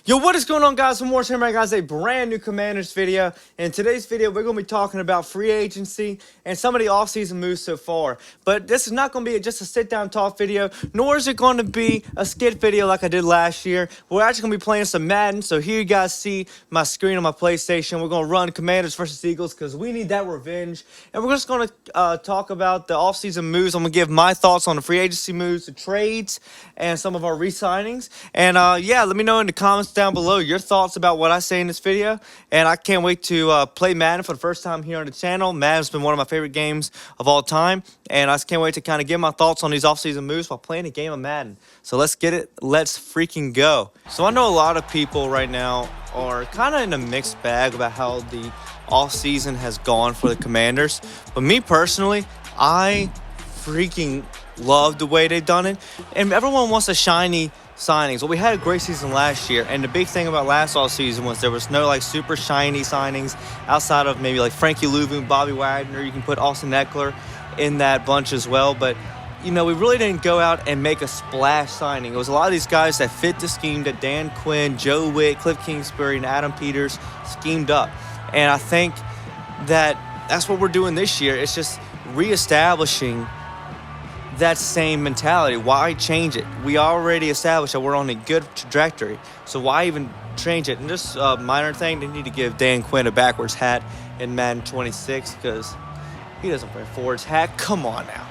Yo, what is going on, guys? Some more here, guys. A brand new Commanders video. In today's video, we're going to be talking about free agency and some of the offseason moves so far. But this is not going to be just a sit-down talk video, nor is it going to be a skit video like I did last year. We're actually going to be playing some Madden. So here you guys see my screen on my PlayStation. We're going to run Commanders versus Eagles because we need that revenge. And we're just going to talk about the offseason moves. I'm going to give my thoughts on the free agency moves, the trades, and some of our re-signings. And yeah, let me know in the comments down below your thoughts about what I say in this video. And I can't wait to play Madden for the first time here on the channel. Madden's been one of my favorite games of all time, and I just can't wait to kind of give my thoughts on these offseason moves while playing a game of Madden. So let's get it. Let's freaking go. So I know a lot of people right now are kind of in a mixed bag about how the offseason has gone for the Commanders, but me personally, I freaking love the way they've done it. And everyone wants a shiny signings. Well, we had a great season last year, and the big thing about last offseason was there was no like super shiny signings outside of maybe like Frankie Louvu, Bobby Wagner. You can put Austin Eckler in that bunch as well, but you know, we really didn't go out and make a splash signing. It was a lot of these guys that fit the scheme that Dan Quinn, Joe Witt, Cliff Kingsbury, and Adam Peters schemed up. And I think that that's what we're doing this year. It's just reestablishing that same mentality. Why change it? We already established that we're on a good trajectory, so why even change it? And just a minor thing, they need to give Dan Quinn a backwards hat in Madden 26 because he doesn't wear forwards hat. Come on now.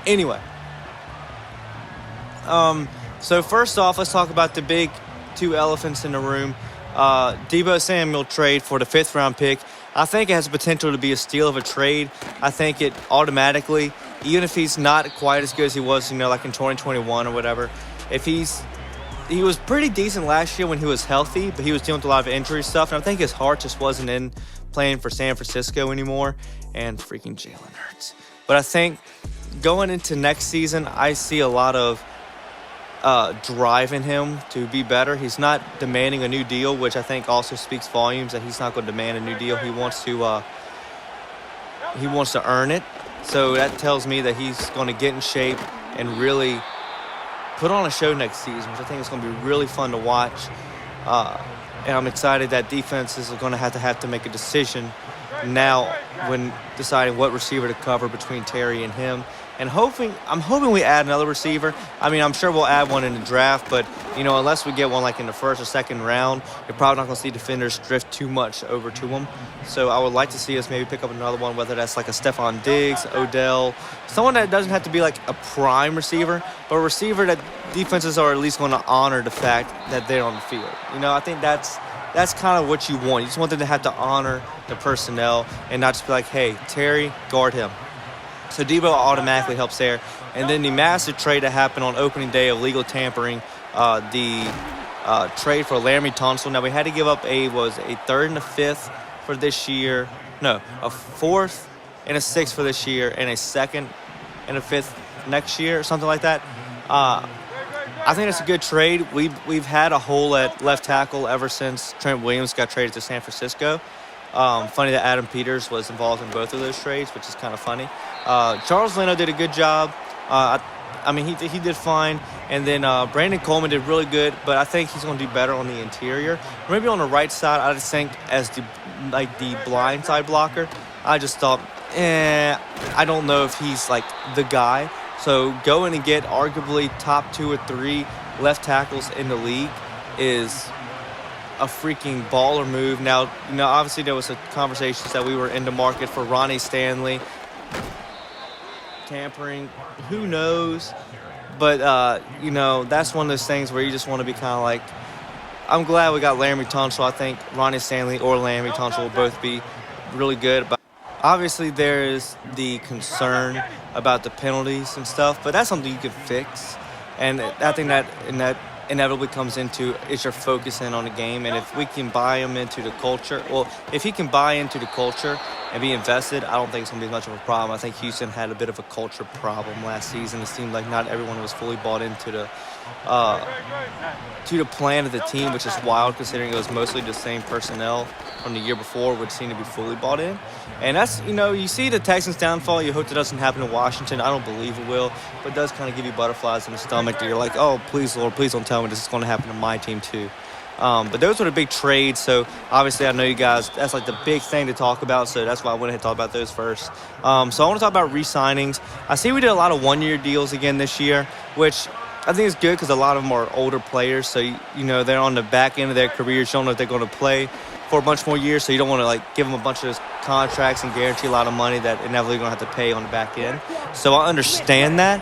Anyway, so first off, let's talk about the big two elephants in the room. Deebo Samuel trade for the 5th round pick. I think it has potential to be a steal of a trade. I think it automatically, even if he's not quite as good as he was, you know, like in 2021 or whatever, he was pretty decent last year when he was healthy, but he was dealing with a lot of injury stuff, and I think his heart just wasn't in playing for San Francisco anymore, and freaking Jalen Hurts. But I think going into next season, I see a lot of drive in him to be better. He's not demanding a new deal, which I think also speaks volumes that he's not going to demand a new deal. He wants to earn it. So that tells me that he's going to get in shape and really put on a show next season, which I think is going to be really fun to watch. And I'm excited that defenses are going to have to make a decision now when deciding what receiver to cover between Terry and him. And I'm hoping we add another receiver. I mean, I'm sure we'll add one in the draft, but, you know, unless we get one like in the 1st or 2nd round, you're probably not going to see defenders drift too much over to them. So I would like to see us maybe pick up another one, whether that's like a Stephon Diggs, Odell, someone that doesn't have to be like a prime receiver, but a receiver that defenses are at least going to honor the fact that they're on the field. You know, I think that's kind of what you want. You just want them to have to honor the personnel and not just be like, hey, Terry, guard him. So Deebo automatically helps there. And then the massive trade that happened on opening day of legal tampering, the trade for Laramie Tunsil. Now, we had to give up a 3rd and a 5th for this year. No, a 4th and a 6th for this year and a 2nd and a 5th next year, or something like that. I think it's a good trade. We've had a hole at left tackle ever since Trent Williams got traded to San Francisco. Funny that Adam Peters was involved in both of those trades, which is kind of funny. Charles Leno did a good job. I mean, he did fine. And then Brandon Coleman did really good, but I think he's going to do better on the interior. Maybe on the right side, I just think as the blind side blocker, I just thought, I don't know if he's like the guy. So going and get arguably top 2 or 3 left tackles in the league is a freaking baller move. Now, you know, obviously there was a conversations that we were in the market for Ronnie Stanley. Tampering, who knows? But, you know, that's one of those things where you just want to be kind of like, I'm glad we got Laramie Tunsil. I think Ronnie Stanley or Laramie Tunsil will both be really good. But obviously there is the concern about the penalties and stuff, but that's something you can fix. And I think that inevitably comes into is your focus in on the game. And if we can buy him into the culture, well, if he can buy into the culture and be invested, I don't think it's going to be much of a problem. I think Houston had a bit of a culture problem last season. It seemed like not everyone was fully bought into the plan of the team, which is wild considering it was mostly the same personnel from the year before, which seemed to be fully bought in. And that's, you know, you see the Texans' downfall. You hope it doesn't happen in Washington. I don't believe it will, but it does kind of give you butterflies in the stomach that you're like, oh, please, Lord, please don't tell me this is going to happen to my team too. But those were the big trades. So obviously, I know you guys, that's like the big thing to talk about. So that's why I went ahead and talk about those first. So I want to talk about re-signings. I see we did a lot of one-year deals again this year, which I think is good because a lot of them are older players. So, they're on the back end of their careers. You don't know if they're going to play for a bunch more years. So you don't want to give them a bunch of those contracts and guarantee a lot of money that inevitably going to have to pay on the back end. So I understand that.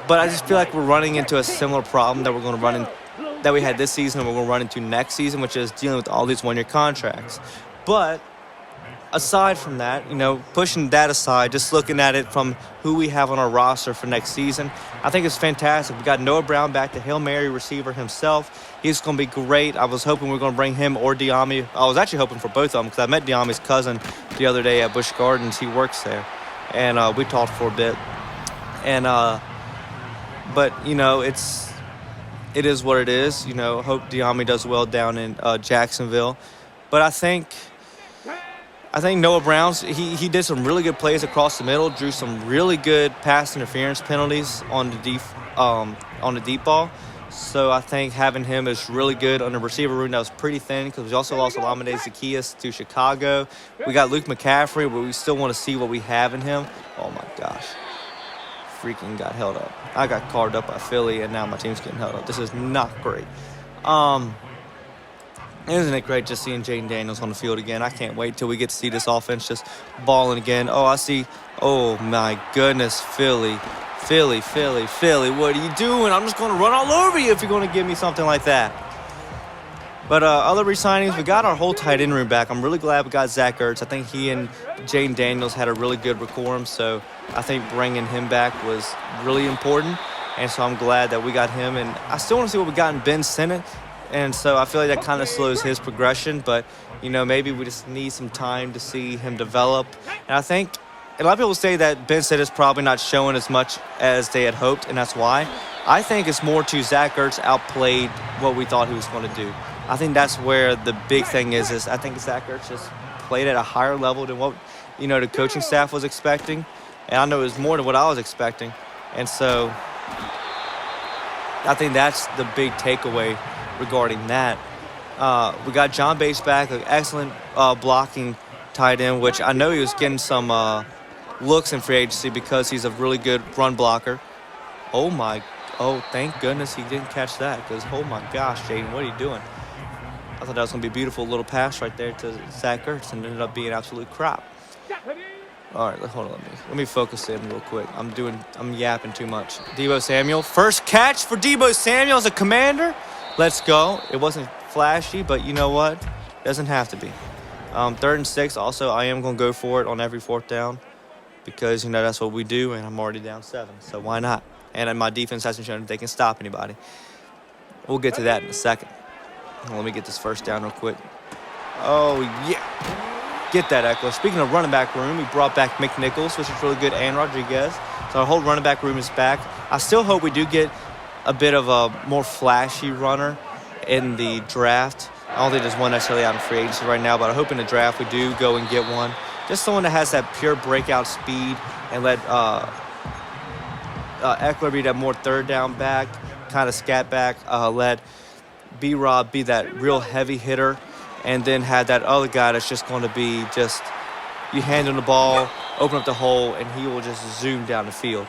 But I just feel like we're running into a similar problem that we're going to run in, that we had this season and we're going to run into next season, which is dealing with all these one-year contracts. But aside from that, pushing that aside, just looking at it from who we have on our roster for next season, I think it's fantastic. We got Noah Brown back, the Hail Mary receiver himself. He's going to be great. I was hoping we were going to bring him or Diami. I was actually hoping for both of them because I met Diami's cousin the other day at Busch Gardens. He works there. And we talked for a bit. But, it is what it is. Hope Diami does well down in Jacksonville. But I think Noah Brown's, he did some really good plays across the middle, drew some really good pass interference penalties on the deep ball. So I think having him is really good on the receiver room. That was pretty thin because we also lost Olamide Zaccheaus to Chicago. We got Luke McCaffrey, but we still want to see what we have in him. Oh, my gosh. Freaking got held up. I got carved up by Philly, and now my team's getting held up. This is not great. Isn't it great just seeing Jaden Daniels on the field again? I can't wait till we get to see this offense just balling again. Oh, I see. Oh, my goodness, Philly. Philly, what are you doing? I'm just going to run all over you if you're going to give me something like that. But other re-signings, we got our whole tight end room back. I'm really glad we got Zach Ertz. I think he and Jaden Daniels had a really good decorum, so I think bringing him back was really important. And so I'm glad that we got him. And I still want to see what we got in Ben Sinnott. And so I feel like that kind of slows his progression. But, maybe we just need some time to see him develop. And I think a lot of people say that Ben Sinnott is probably not showing as much as they had hoped, and that's why. I think it's more to Zach Ertz outplayed what we thought he was going to do. I think that's where the big thing is I think Zach Ertz just played at a higher level than what, the coaching staff was expecting. And I know it was more than what I was expecting. And so I think that's the big takeaway regarding that. We got John Bates back, an excellent blocking tight end, which I know he was getting some looks in free agency because he's a really good run blocker. Oh, thank goodness he didn't catch that because, oh, my gosh, Jaden, what are you doing? I thought that was going to be a beautiful little pass right there to Zach Ertz and ended up being absolute crap. All right, hold on. Let me focus in real quick. I'm yapping too much. Deebo Samuel, first catch for Deebo Samuel as a Commander. Let's go. It wasn't flashy, but you know what? Doesn't have to be. 3rd and 6. Also, I am going to go for it on every 4th down because, that's what we do, and I'm already down 7. So why not? And my defense hasn't shown that they can stop anybody. We'll get to that in a second. Let me get this first down real quick. Oh, yeah. Get that, Eckler. Speaking of running back room, we brought back McNichols, which is really good, and Rodriguez. So our whole running back room is back. I still hope we do get a bit of a more flashy runner in the draft. I don't think there's one necessarily out in free agency right now, but I hope in the draft we do go and get one. Just someone that has that pure breakout speed and let Eckler be that more 3rd down back, kind of scat back. Let B-Rob be that real heavy hitter, and then had that other guy that's just going to be just, you hand him the ball, open up the hole, and he will just zoom down the field.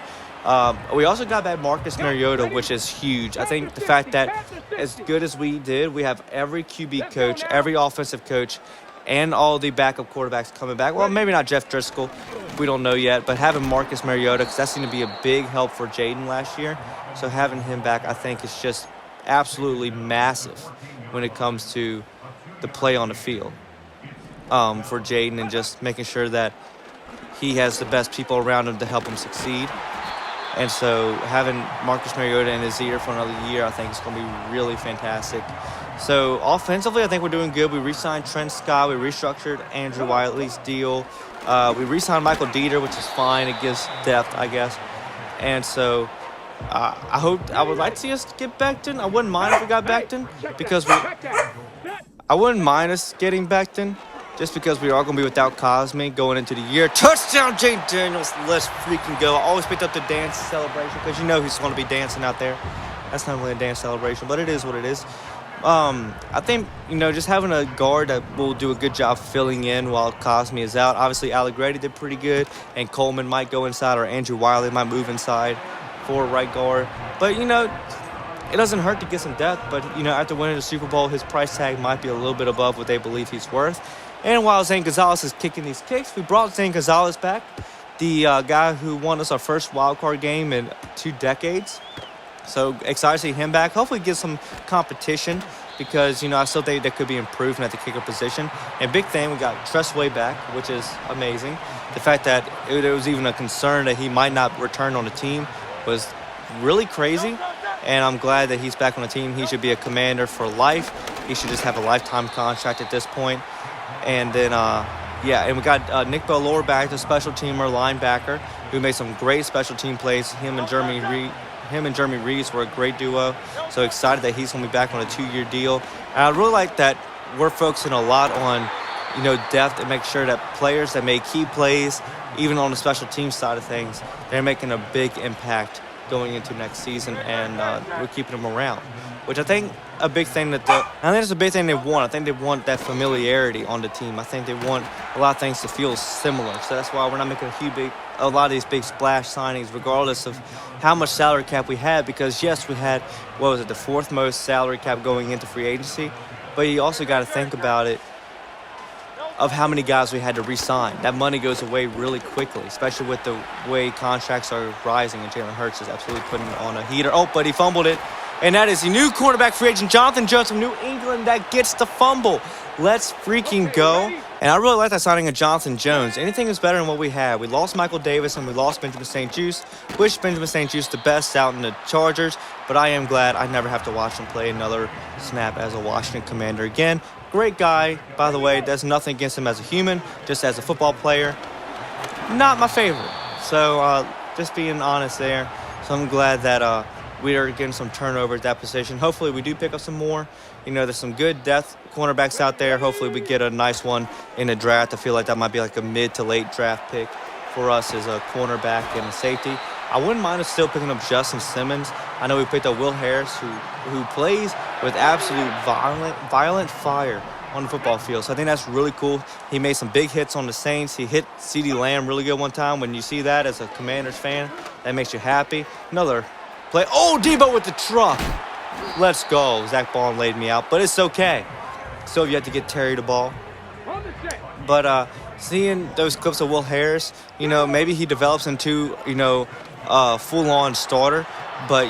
We also got back Marcus Mariota, which is huge. I think the fact that as good as we did, we have every QB coach, every offensive coach, and all the backup quarterbacks coming back. Well, maybe not Jeff Driscoll. We don't know yet. But having Marcus Mariota, because that seemed to be a big help for Jaden last year. So having him back, I think, is just absolutely massive when it comes to the play on the field for Jaden and just making sure that he has the best people around him to help him succeed. And so having Marcus Mariota in his ear for another year, I think is going to be really fantastic. So offensively, I think we're doing good. We re-signed Trent Scott. We restructured Andrew Wiley's deal. We re-signed Michael Dieter, which is fine. It gives depth, I guess. And so I would like to see us get Becton. I wouldn't mind if we got Becton because I wouldn't mind us getting Becton just because we are going to be without Cosme going into the year. Touchdown, Jaden Daniels. Let's freaking go. I always picked up the dance celebration because he's going to be dancing out there. That's not really a dance celebration, but it is what it is. I think, just having a guard that will do a good job filling in while Cosme is out. Obviously, Allegretti did pretty good, and Coleman might go inside, or Andrew Wiley might move inside for right guard. But, it doesn't hurt to get some depth. But, after winning the Super Bowl, his price tag might be a little bit above what they believe he's worth. And while Zane Gonzalez is kicking these kicks, we brought Zane Gonzalez back, the guy who won us our first wild card game in 2 decades. So excited to see him back. Hopefully get some competition because, I still think there could be improvement at the kicker position. And big thing, we got Tressway back, which is amazing. The fact that there was even a concern that he might not return on the team was really crazy. And I'm glad that he's back on the team. He should be a Commander for life. He should just have a lifetime contract at this point. And then, and we got Nick Bellore back, the special teamer linebacker, who made some great special team plays. Him and Jeremy Reeves were a great duo. So excited that he's going to be back on a 2-year deal. And I really like that we're focusing a lot on, depth and make sure that players that make key plays, even on the special team side of things, they're making a big impact going into next season, and we're keeping them around, which I think a big thing that's a big thing they want. I think they want that familiarity on the team. I think they want a lot of things to feel similar. So that's why we're not making a lot of these big splash signings, regardless of how much salary cap we had, because yes, we had, the 4th most salary cap going into free agency, but you also got to think about it of how many guys we had to re-sign. That money goes away really quickly, especially with the way contracts are rising, and Jalen Hurts is absolutely putting on a heater. Oh, but he fumbled it. And that is the new cornerback free agent, Jonathan Jones from New England, that gets the fumble. Let's freaking go. And I really like that signing of Jonathan Jones. Anything is better than what we had. We lost Michael Davis and we lost Benjamin St-Juste. Wish Benjamin St-Juste the best out in the Chargers, but I am glad I never have to watch him play another snap as a Washington Commander again. Great guy, by the way. There's nothing against him as a human, just as a football player. Not my favorite. So just being honest there. So I'm glad that we are getting some turnover at that position. Hopefully we do pick up some more. There's some good depth cornerbacks out there. Hopefully we get a nice one in the draft. I feel like that might be like a mid to late draft pick for us as a cornerback and a safety. I wouldn't mind us still picking up Justin Simmons. I know we picked up Will Harris, who plays with absolute violent fire on the football field. So I think that's really cool. He made some big hits on the Saints. He hit CeeDee Lamb really good one time. When you see that as a Commanders fan, that makes you happy. Another play. Oh, Debo with the truck. Let's go. Zach Bond laid me out, but it's okay. Still have yet to get Terry the ball. But seeing those clips of Will Harris, maybe he develops into, full-on starter. But,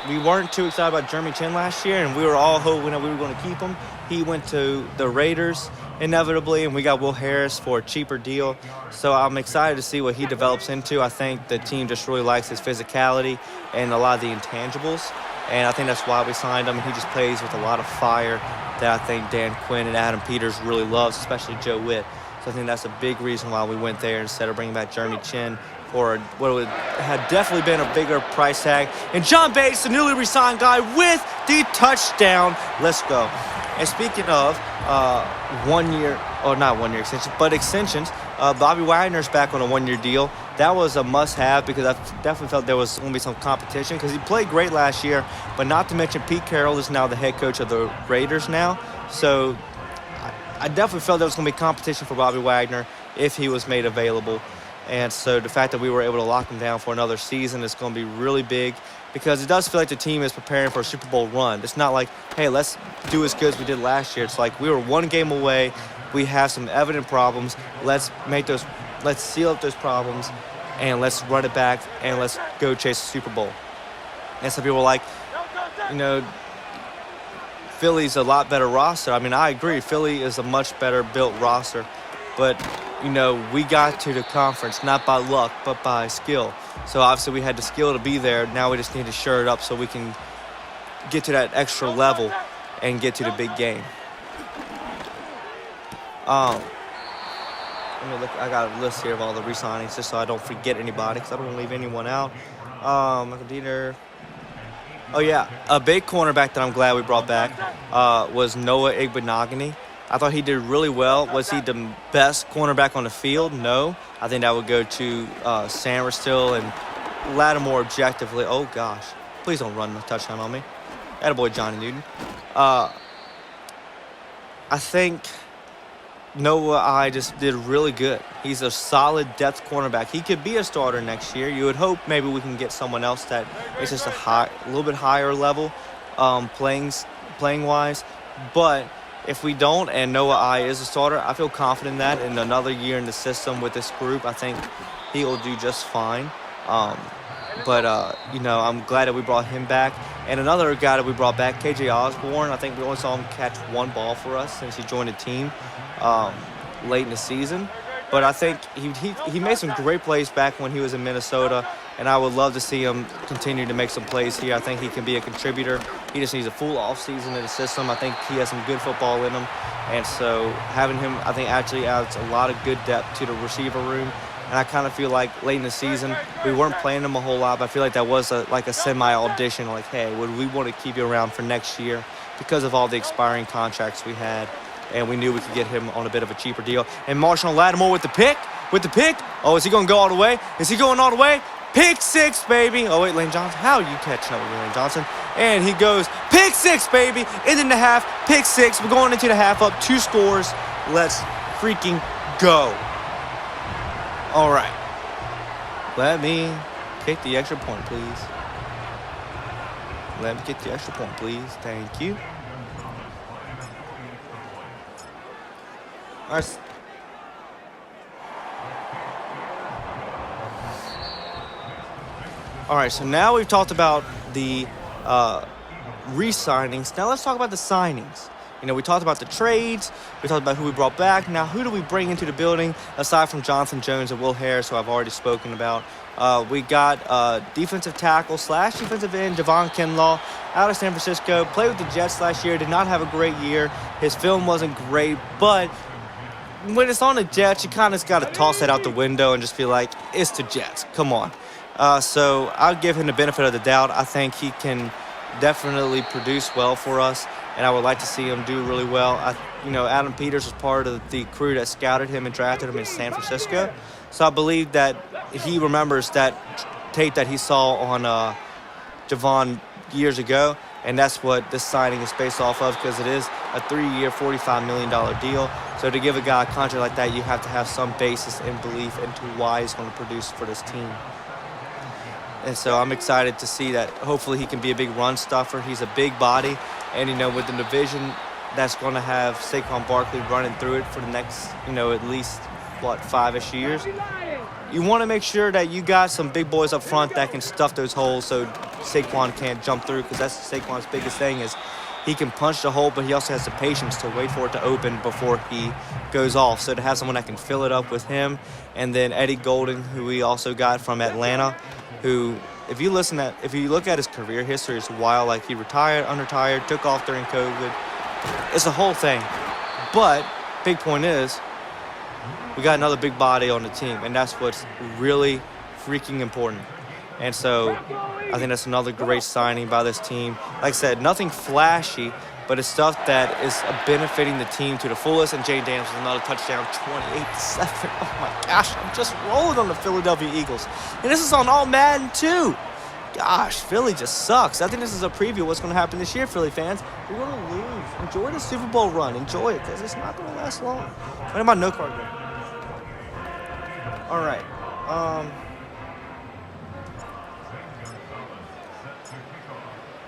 we weren't too excited about Jeremy Chin last year, and we were all hoping that we were going to keep him. He went to the Raiders inevitably, and we got Will Harris for a cheaper deal. So I'm excited to see what he develops into. I think the team just really likes his physicality and a lot of the intangibles, and I think that's why we signed him. He just plays with a lot of fire that I think Dan Quinn and Adam Peters really loves, especially Joe Witt. So I think that's a big reason why we went there instead of bringing back Jeremy Chin for what would have definitely been a bigger price tag. And John Bates, the newly re-signed guy, with the touchdown. Let's go. And speaking of 1 year, or not 1 year extension, but extensions, Bobby Wagner's back on a 1-year deal. That was a must-have because I definitely felt there was going to be some competition because he played great last year, but not to mention Pete Carroll is now the head coach of the Raiders now. So I definitely felt there was going to be competition for Bobby Wagner if he was made available. And so the fact that we were able to lock him down for another season is going to be really big because it does feel like the team is preparing for a Super Bowl run. It's not like, hey, let's do as good as we did last year. It's like we were 1 game away. We have some evident problems. Let's seal up those problems, and let's run it back, and let's go chase the Super Bowl. And some people are like, Philly's a lot better roster. I mean, I agree. Philly is a much better built roster. But, we got to the conference not by luck, but by skill. So, obviously, we had the skill to be there. Now we just need to shore it up so we can get to that extra level and get to the big game. Let me look. I got a list here of all the re-signings just so I don't forget anybody because I don't want to leave anyone out. Michael Dieter. Oh, yeah. A big cornerback that I'm glad we brought back was Noah Igbenogany. I thought he did really well. Was he the best cornerback on the field? No. I think that would go to Sanders still and Lattimore objectively. Oh, gosh. Please don't run the touchdown on me. Attaboy Johnny Newton. I think Noah I just did really good. He's a solid depth cornerback. He could be a starter next year. You would hope maybe we can get someone else that is just a little bit higher level playing wise. But if we don't and Noah I is a starter, I feel confident in that. In another year in the system with this group, I think he will do just fine. I'm glad that we brought him back. And another guy that we brought back, KJ Osborne, I think we only saw him catch one ball for us since he joined the team late in the season. But I think he made some great plays back when he was in Minnesota, and I would love to see him continue to make some plays here. I think he can be a contributor. He just needs a full offseason in the system. I think he has some good football in him. And so having him, I think, actually adds a lot of good depth to the receiver room. And I kind of feel like late in the season, we weren't playing him a whole lot, but I feel like that was a semi-audition, like, hey, would we want to keep you around for next year because of all the expiring contracts we had? And we knew we could get him on a bit of a cheaper deal. And Marshawn Lattimore with the pick. Oh, is he going to go all the way? Is he going all the way? Pick six, baby. Oh, wait, Lane Johnson. How are you catching up with Lane Johnson? And he goes, pick six, baby. In the half, pick six. We're going into the half up 2 scores. Let's freaking go. All right. Let me kick the extra point, please. Let me get the extra point, please. Thank you. All right, so now we've talked about the re-signings. Now let's talk about the signings. We talked about the trades. We talked about who we brought back. Now, who do we bring into the building aside from Jonathan Jones and Will Harris, who I've already spoken about? We got defensive tackle / defensive end Javon Kinlaw out of San Francisco. Played with the Jets last year. Did not have a great year. His film wasn't great, but when it's on the Jets, you kind of got to toss that out the window and just be like, it's the Jets. Come on. So I'll give him the benefit of the doubt. I think he can definitely produce well for us, and I would like to see him do really well. Adam Peters was part of the crew that scouted him and drafted him in San Francisco. So I believe that he remembers that tape that he saw on Javon years ago, and that's what this signing is based off of, because it is a 3-year, $45 million deal. So to give a guy a contract like that, you have to have some basis and belief into why he's going to produce for this team. And so I'm excited to see that hopefully he can be a big run stuffer. He's a big body. And, with the division that's going to have Saquon Barkley running through it for the next, at least, 5-ish years. You want to make sure that you got some big boys up front that can stuff those holes so Saquon can't jump through, because that's Saquon's biggest thing is he can punch the hole, but he also has the patience to wait for it to open before he goes off. So to have someone that can fill it up with him, and then Eddie Golden, who we also got from Atlanta, who, if you look at his career history, it's wild. Like, he retired, unretired, took off during COVID. It's a whole thing. But big point is, we got another big body on the team, and that's what's really freaking important. And so I think that's another great signing by this team. Like I said, nothing flashy, but it's stuff that is benefiting the team to the fullest. And Jay Daniels with another touchdown, 28-7. Oh, my gosh, I'm just rolling on the Philadelphia Eagles. And this is on all Madden, too. Gosh, Philly just sucks. I think this is a preview of what's going to happen this year, Philly fans. We're going to lose. Enjoy the Super Bowl run. Enjoy it, because it's not going to last long. What am I no card game? All right.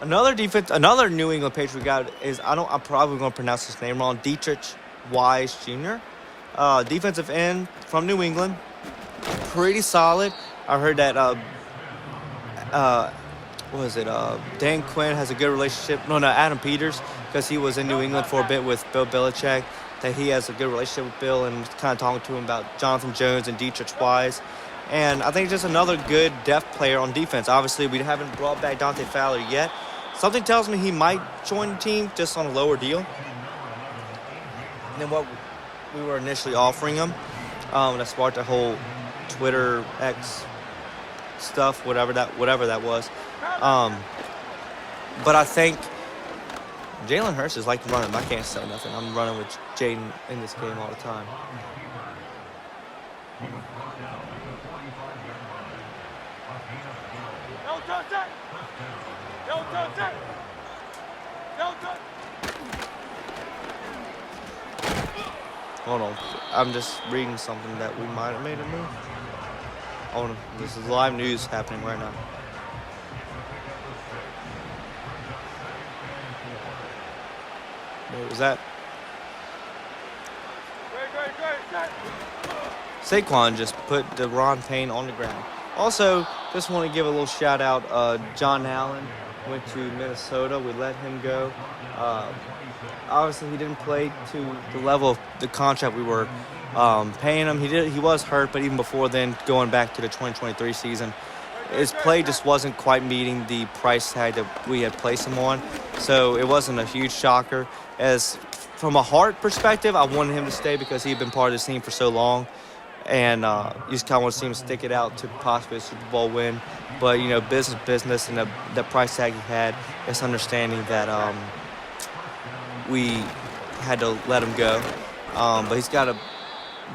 Another New England Patriot guy is, I'm probably going to pronounce his name wrong, Dietrich Wise Jr. Defensive end from New England. Pretty solid. I heard that, Dan Quinn has a good relationship. Adam Peters, because he was in New England for a bit with Bill Belichick, that he has a good relationship with Bill and was kind of talking to him about Jonathan Jones and Dietrich Wise. And I think just another good depth player on defense. Obviously, we haven't brought back Dante Fowler yet. Something tells me he might join the team just on a lower deal than what we were initially offering him. That sparked the whole Twitter X stuff, whatever that was. But I think Jalen Hurts is like running. I can't say nothing. I'm running with Jaden in this game all the time. Hold on. I'm just reading something that we might have made a move. Oh, this is live news happening right now. What was that? Saquon just put Deron Payne on the ground. Also, just want to give a little shout out. John Allen went to Minnesota. We let him go. Obviously, he didn't play to the level of the contract we were paying him. He was hurt, but even before then, going back to the 2023 season, his play just wasn't quite meeting the price tag that we had placed him on. So it wasn't a huge shocker. As from a heart perspective, I wanted him to stay because he had been part of this team for so long. And you just kind of want to see him stick it out to possibly a Super Bowl win. But, you know, business, and the price tag he had, it's understanding that we had to let him go. But he's got a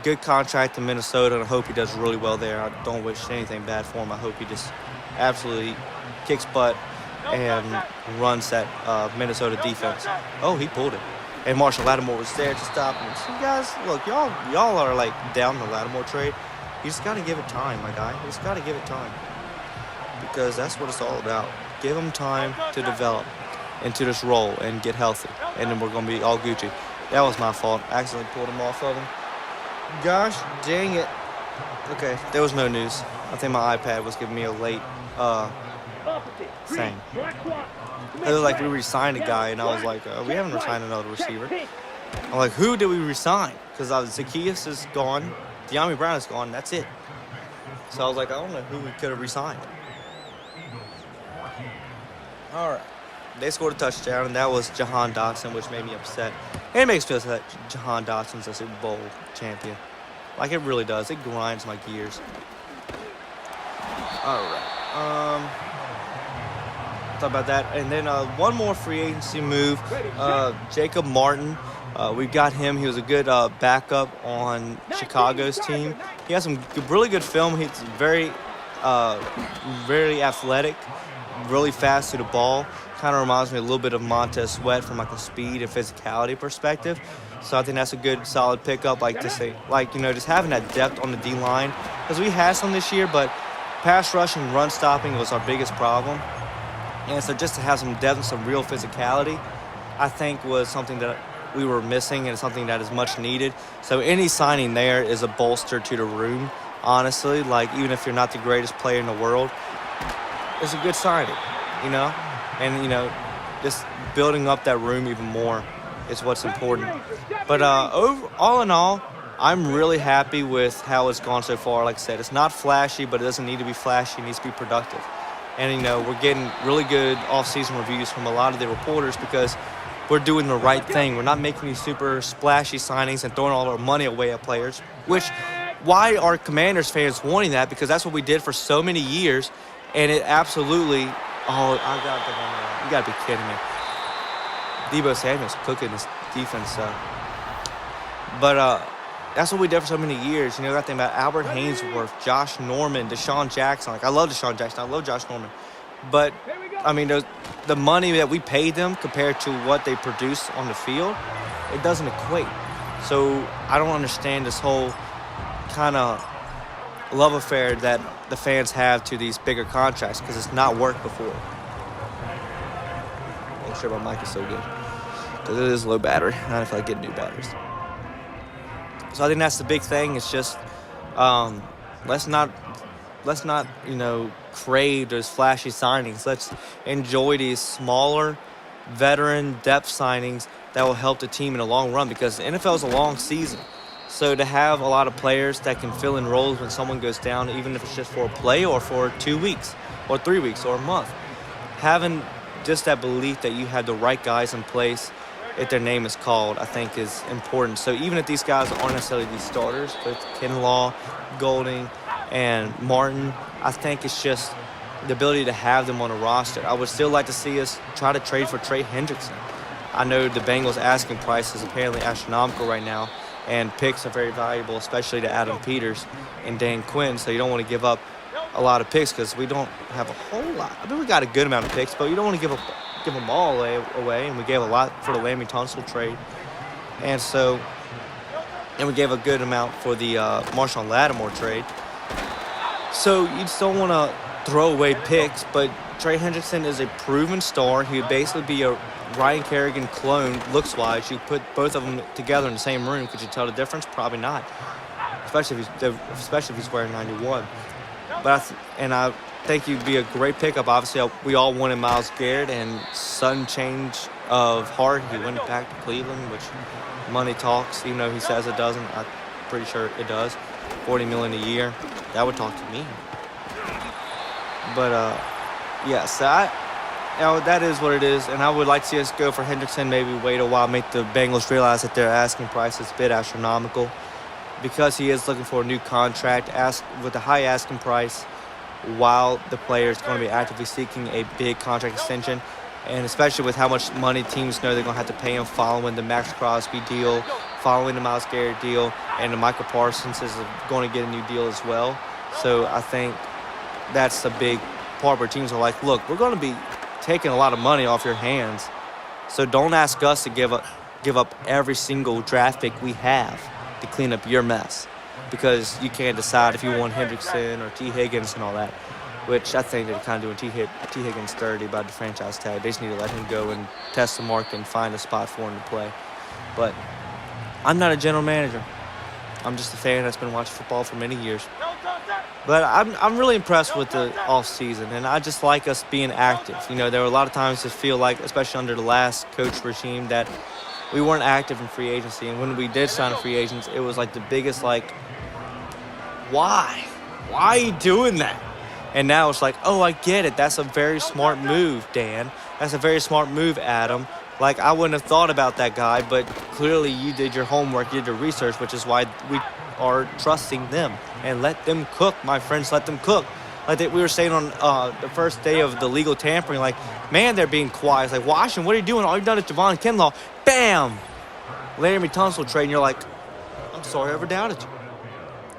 good contract in Minnesota, and I hope he does really well there. I don't wish anything bad for him. I hope he just absolutely kicks butt and runs that Minnesota defense. Oh, he pulled it. And Marshall Lattimore was there to stop him. So you guys, look, y'all are like down the Lattimore trade. You just got to give it time, my guy. You just got to give it time. Because that's what it's all about. Give him time to develop into this role and get healthy. And then we're going to be all Gucci. That was my fault. I accidentally pulled him off of him. Gosh dang it. Okay, there was no news. I think my iPad was giving me a late thing. It was like we re-signed a guy, and I was like, we haven't re-signed another receiver. I'm like, who did we re-sign? Because Zacchaeus is gone. De'Ami Brown is gone. That's it. So I was like, I don't know who we could have re-signed. All right. They scored a touchdown, and that was Jahan Dotson, which made me upset. And it makes me feel that Jahan Dotson's a Super Bowl champion. Like, it really does. It grinds my gears. All right. Talk about that. And then one more free agency move. Jacob Martin. We got him. He was a good backup on Chicago's team. He has some really good film. He's very athletic, really fast to the ball. Kind of reminds me a little bit of Montez Sweat from like a speed and physicality perspective. So I think that's a good, solid pickup. Just having that depth on the D-line. Because we had some this year, but pass rush and run stopping was our biggest problem. And so just to have some depth and some real physicality, I think was something that we were missing and something that is much needed. So any signing there is a bolster to the room, honestly. Even if you're not the greatest player in the world, it's a good signing, you know? And, just building up that room even more is what's important. But all in all, I'm really happy with how it's gone so far. Like I said, it's not flashy, but it doesn't need to be flashy. It needs to be productive. And, we're getting really good off-season reviews from a lot of the reporters because we're doing the right thing. We're not making these super splashy signings and throwing all our money away at players, which why are Commanders fans wanting that? Because that's what we did for so many years, and it absolutely – oh, I got the one. You got to be kidding me. Deebo Samuel's cooking this defense up. But that's what we did for so many years. You got to think about Albert Haynesworth, Josh Norman, Deshaun Jackson. I love Deshaun Jackson. I love Josh Norman. But, the money that we paid them compared to what they produce on the field, it doesn't equate. So I don't understand this whole kind of love affair that the fans have to these bigger contracts because it's not worked before. Make sure my mic is so good because it is low battery. I don't feel like getting new batteries. So I think that's the big thing. It's just let's not crave those flashy signings. Let's enjoy these smaller veteran depth signings that will help the team in the long run because the NFL is a long season. So to have a lot of players that can fill in roles when someone goes down, even if it's just for a play or for 2 weeks or 3 weeks or a month, having just that belief that you have the right guys in place if their name is called, I think is important. So even if these guys aren't necessarily these starters, with Kinlaw, Golding, and Martin, I think it's just the ability to have them on a roster. I would still like to see us try to trade for Trey Hendrickson. I know the Bengals' asking price is apparently astronomical right now, and picks are very valuable, especially to Adam Peters and Dan Quinn, so you don't want to give up a lot of picks because we don't have a whole lot. We got a good amount of picks, but you don't want to give them all away, and we gave a lot for the Laramie Tunsil trade. And so, and we gave a good amount for the Marshawn Lattimore trade. So you just don't want to throw away picks, but Trey Hendrickson is a proven star. He would basically be a Ryan Kerrigan clone looks-wise. You put both of them together in the same room. Could you tell the difference? Probably not, especially if he's wearing 91. But I think he'd be a great pickup. Obviously, we all wanted Myles Garrett, and sudden change of heart. He went back to Cleveland, which money talks, even though he says it doesn't. I'm pretty sure it does. $40 million a year. That would talk to me. But yeah, so that is what it is, and I would like to see us go for Hendrickson. Maybe wait a while, make the Bengals realize that their asking price is a bit astronomical, because he is looking for a new contract. With a high asking price, while the player is going to be actively seeking a big contract extension, and especially with how much money teams know they're going to have to pay him following the Max Crosby deal, following the Myles Garrett deal, and the Michael Parsons is going to get a new deal as well. So I think that's the big part where teams are like, look, we're going to be taking a lot of money off your hands, so don't ask us to give up every single draft pick we have to clean up your mess, because you can't decide if you want Hendrickson or T. Higgins and all that, which I think they're kind of doing T. Higgins dirty by the franchise tag. They just need to let him go and test the market and find a spot for him to play. But I'm not a general manager. I'm just a fan that's been watching football for many years. But I'm really impressed with the offseason, and I just like us being active. You know, there were a lot of times that feel like, especially under the last coach regime, that we weren't active in free agency. And when we did sign free agents, it was like the biggest, like, why? Why are you doing that? And now it's like, oh, I get it. That's a very smart move, Dan. That's a very smart move, Adam. Like, I wouldn't have thought about that guy, but clearly you did your homework, you did your research, which is why we are trusting them. And let them cook, my friends, let them cook. Like we were saying on the first day of the legal tampering, like, man, they're being quiet. It's like, Washington, what are you doing? All you've done is Javon Kinlaw. Bam! Laremy Tunsil trade, and you're like, I'm sorry I ever doubted you.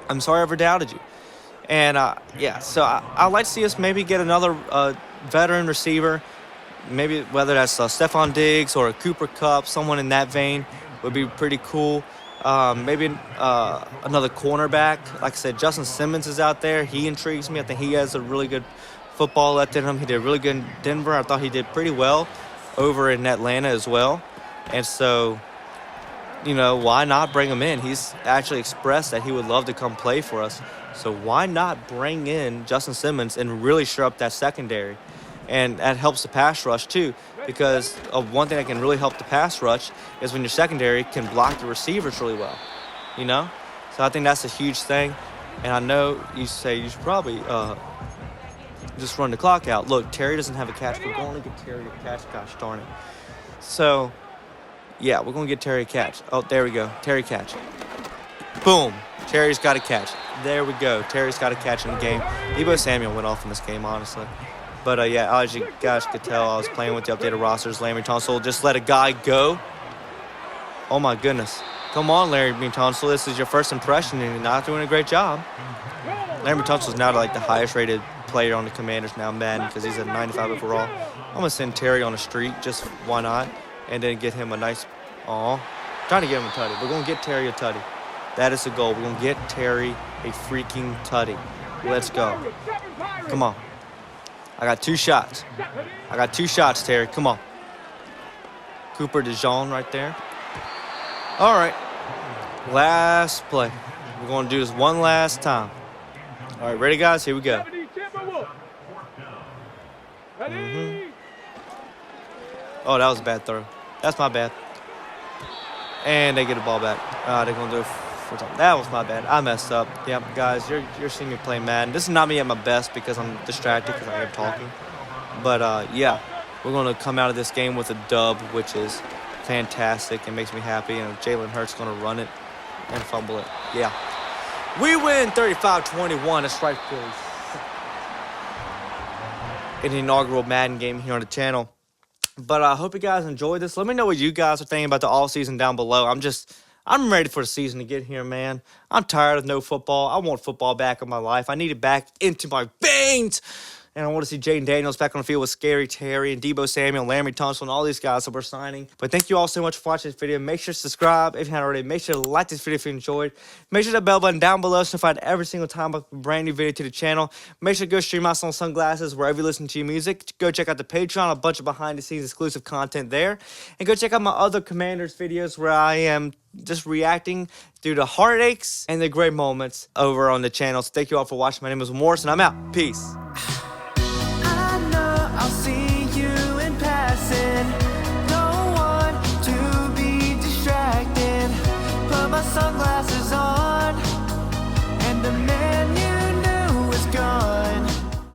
I'm sorry I ever doubted you. And, yeah, so I'd like to see us maybe get another veteran receiver, maybe whether that's Stephon Diggs or a Cooper Kupp, someone in that vein would be pretty cool. Maybe another cornerback. Like I said, Justin Simmons is out there. He intrigues me. I think he has a really good football left in him. He did really good in Denver. I thought he did pretty well over in Atlanta as well. And so, you know, why not bring him in? He's actually expressed that he would love to come play for us. So why not bring in Justin Simmons and really shore up that secondary? And that helps the pass rush too, because one thing that can really help the pass rush is when your secondary can block the receivers really well, you know? So I think that's a huge thing. And I know you say you should probably just run the clock out. Look, Terry doesn't have a catch. We're going to get Terry a catch. Gosh darn it. So, yeah, we're going to get Terry a catch. Oh, there we go. Terry catch. Boom. Terry's got a catch. There we go. Terry's got a catch in the game. Deebo Samuel went off in this game, honestly. But, yeah, as you guys could tell, I was playing with the updated rosters. Laremy Tunsil just let a guy go. Oh, my goodness. Come on, Laremy Tunsil. This is your first impression, and you're not doing a great job. Laremy Tunsil is now like the highest-rated player on the Commanders now, Madden, because he's at 95 overall. I'm going to send Terry on the street, just why not, and then get him a nice trying to get him a tutty. We're going to get Terry a tutty. That is the goal. We're going to get Terry a freaking tutty. Let's go. Come on. I got 2 shots. Terry. Come on. Cooper DeJean right there. All right. Last play. We're going to do this one last time. All right, ready, guys? Here we go. Oh, that was a bad throw. That's my bad. And they get the ball back. They're going to do it for time. That was my bad. I messed up. Yep, guys, you're seeing me play Madden. This is not me at my best because I'm distracted because I am talking. But, yeah, we're going to come out of this game with a dub, which is fantastic. It makes me happy. And Jalen Hurts going to run it and fumble it. Yeah. We win 35-21. That's right, Phillies. In the inaugural Madden game here on the channel. But I hope you guys enjoyed this. Let me know what you guys are thinking about the offseason down below. I'm ready for the season to get here, man. I'm tired of no football. I want football back in my life. I need it back into my veins. And I want to see Jaden Daniels back on the field with Scary Terry and Debo Samuel, Laramie Tunsil, and all these guys that we're signing. But thank you all so much for watching this video. Make sure to subscribe if you haven't already. Make sure to like this video if you enjoyed. Make sure the bell button down below so notified every single time I upload a brand new video to the channel. Make sure to go stream my song Sunglasses wherever you listen to your music. Go check out the Patreon, a bunch of behind the scenes exclusive content there. And go check out my other Commanders videos where I am just reacting through the heartaches and the great moments over on the channel. So thank you all for watching. My name is Morris and I'm out. Peace.